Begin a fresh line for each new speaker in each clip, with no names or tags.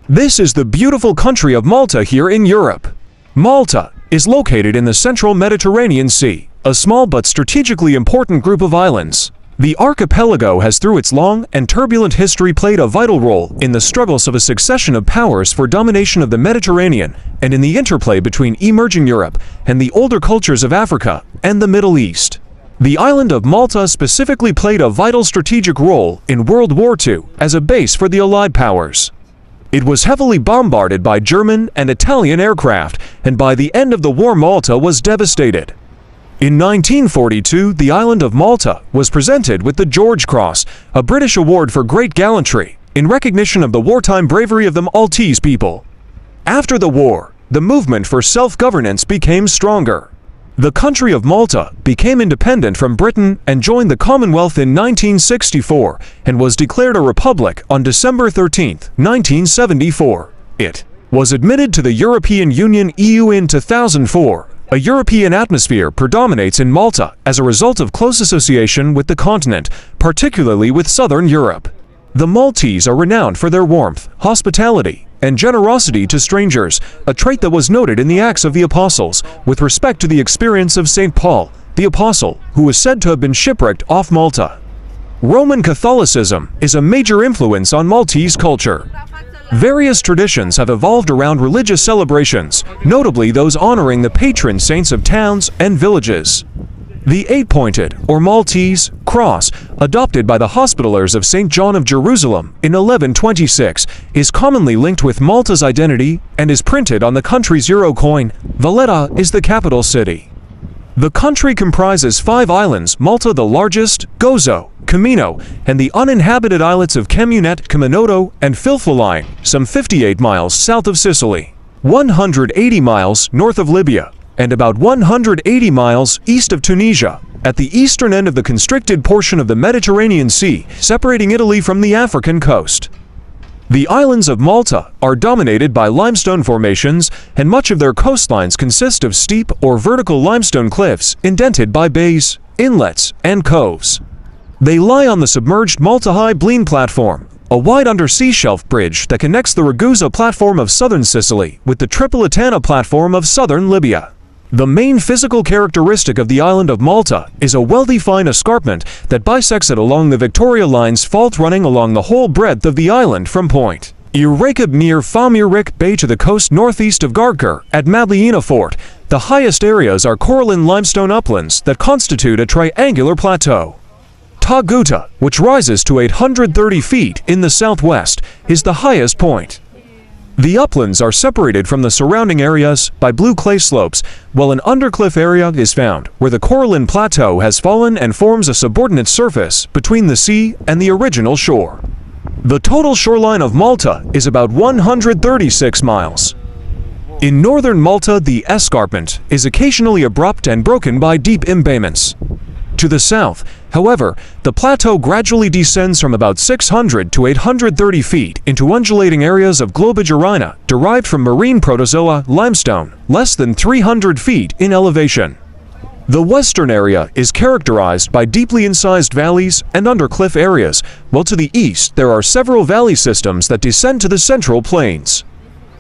This is the beautiful country of Malta here in Europe. Malta is located in the central Mediterranean Sea, a small but strategically important group of islands. The archipelago has through its long and turbulent history played a vital role in the struggles of a succession of powers for domination of the Mediterranean and in the interplay between emerging Europe and the older cultures of Africa and the Middle East. The island of Malta specifically played a vital strategic role in World War II as a base for the Allied powers. It was heavily bombarded by German and Italian aircraft, and by the end of the war Malta was devastated. In 1942, the island of Malta was presented with the George Cross, a British award for great gallantry, in recognition of the wartime bravery of the Maltese people. After the war, the movement for self-governance became stronger. The country of Malta became independent from Britain and joined the Commonwealth in 1964 and was declared a republic on December 13, 1974. It was admitted to the European Union (EU) in 2004. A European atmosphere predominates in Malta as a result of close association with the continent, particularly with southern Europe. The Maltese are renowned for their warmth, hospitality, and generosity to strangers, a trait that was noted in the Acts of the Apostles with respect to the experience of St. Paul, the Apostle, who was said to have been shipwrecked off Malta. Roman Catholicism is a major influence on Maltese culture. Various traditions have evolved around religious celebrations, notably those honoring the patron saints of towns and villages. The eight-pointed, or Maltese, cross, adopted by the Hospitallers of St. John of Jerusalem in 1126, is commonly linked with Malta's identity and is printed on the country's euro coin. Valletta is the capital city. The country comprises 5 islands: Malta the largest, Gozo, Camino, and the uninhabited islets of Camunet, Caminoto, and Filfalline, some 58 miles south of Sicily, 180 miles north of Libya, and about 180 miles east of Tunisia, at the eastern end of the constricted portion of the Mediterranean Sea, separating Italy from the African coast. The islands of Malta are dominated by limestone formations, and much of their coastlines consist of steep or vertical limestone cliffs indented by bays, inlets, and coves. They lie on the submerged Malta High Blean platform, a wide undersea shelf bridge that connects the Ragusa platform of southern Sicily with the Tripolitana platform of southern Libya. The main physical characteristic of the island of Malta is a well-defined escarpment that bisects it along the Victoria Line's fault running along the whole breadth of the island from Point Irakab near Famirik Bay to the coast northeast of Gardkur at Madliena Fort. The highest areas are coralline limestone uplands that constitute a triangular plateau. Taguta, which rises to 830 feet in the southwest, is the highest point. The uplands are separated from the surrounding areas by blue clay slopes, while an undercliff area is found where the coralline plateau has fallen and forms a subordinate surface between the sea and the original shore. The total shoreline of Malta is about 136 miles. In northern Malta, the escarpment is occasionally abrupt and broken by deep embayments. To the south, however, the plateau gradually descends from about 600 to 830 feet into undulating areas of Globigerina derived from marine protozoa limestone, less than 300 feet in elevation. The western area is characterized by deeply incised valleys and undercliff areas, while to the east there are several valley systems that descend to the central plains.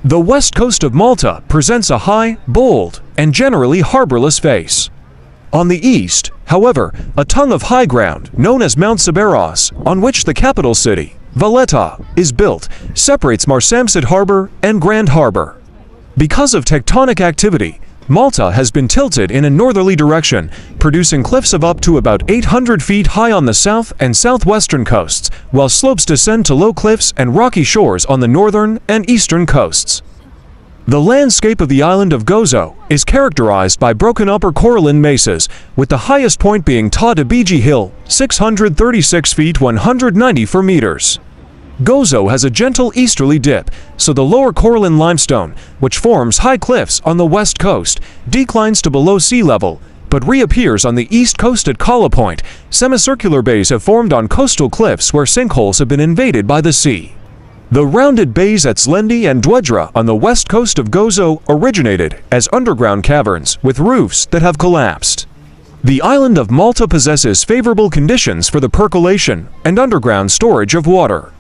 The west coast of Malta presents a high, bold, and generally harborless face. On the east, however, a tongue of high ground, known as Mount Siberos, on which the capital city, Valletta, is built, separates Marsamxett Harbor and Grand Harbor. Because of tectonic activity, Malta has been tilted in a northerly direction, producing cliffs of up to about 800 feet high on the south and southwestern coasts, while slopes descend to low cliffs and rocky shores on the northern and eastern coasts. The landscape of the island of Gozo is characterized by broken upper coralline mesas, with the highest point being Ta Debiji Hill, 636 feet 194 meters. Gozo has a gentle easterly dip, so the lower coralline limestone, which forms high cliffs on the west coast, declines to below sea level, but reappears on the east coast at Kala Point. Semicircular bays have formed on coastal cliffs where sinkholes have been invaded by the sea. The rounded bays at Slendi and Dwedra on the west coast of Gozo originated as underground caverns with roofs that have collapsed. The island of Malta possesses favorable conditions for the percolation and underground storage of water.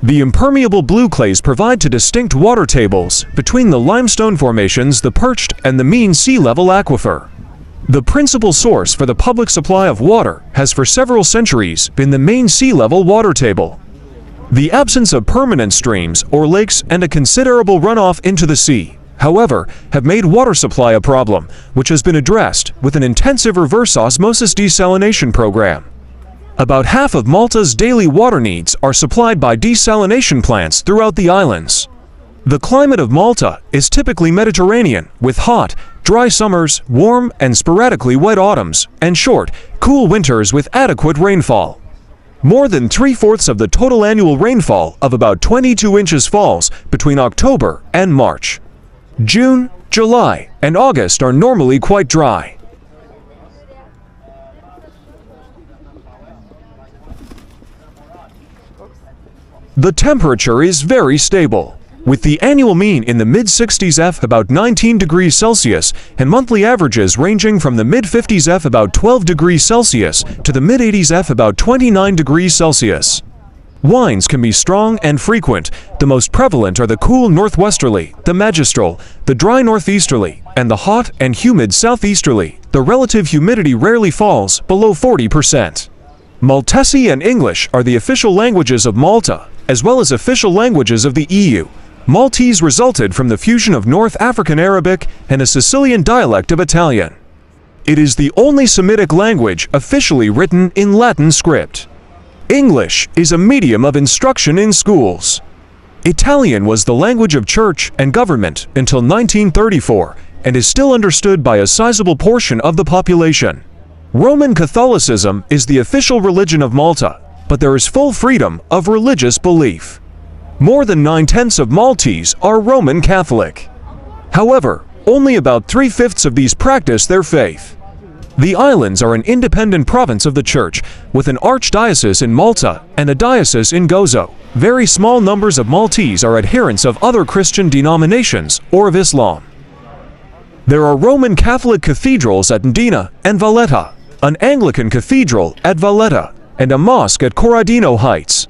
The impermeable blue clays provide to distinct water tables between the limestone formations, the perched, and the mean sea level aquifer. The principal source for the public supply of water has for several centuries been the main sea level water table. The absence of permanent streams or lakes and a considerable runoff into the sea, however, have made water supply a problem, which has been addressed with an intensive reverse osmosis desalination program. About half of Malta's daily water needs are supplied by desalination plants throughout the islands. The climate of Malta is typically Mediterranean, with hot, dry summers, warm and sporadically wet autumns, and short, cool winters with adequate rainfall. More than 3/4 of the total annual rainfall of about 22 inches falls between October and March. June, July, and August are normally quite dry. The temperature is very stable, with the annual mean in the mid-60s F about 19 degrees Celsius and monthly averages ranging from the mid-50s F about 12 degrees Celsius to the mid-80s F about 29 degrees Celsius. Winds can be strong and frequent. The most prevalent are the cool northwesterly, the magistral, the dry northeasterly, and the hot and humid southeasterly. The relative humidity rarely falls below 40%. Maltese and English are the official languages of Malta, as well as official languages of the EU. Maltese resulted from the fusion of North African Arabic and a Sicilian dialect of Italian. It is the only Semitic language officially written in Latin script. English is a medium of instruction in schools. Italian was the language of church and government until 1934 and is still understood by a sizable portion of the population. Roman Catholicism is the official religion of Malta, but there is full freedom of religious belief. More than 9/10 of Maltese are Roman Catholic. However, only about 3/5 of these practice their faith. The islands are an independent province of the Church, with an archdiocese in Malta and a diocese in Gozo. Very small numbers of Maltese are adherents of other Christian denominations or of Islam. There are Roman Catholic cathedrals at Ndina and Valletta, an Anglican cathedral at Valletta, and a mosque at Corradino Heights.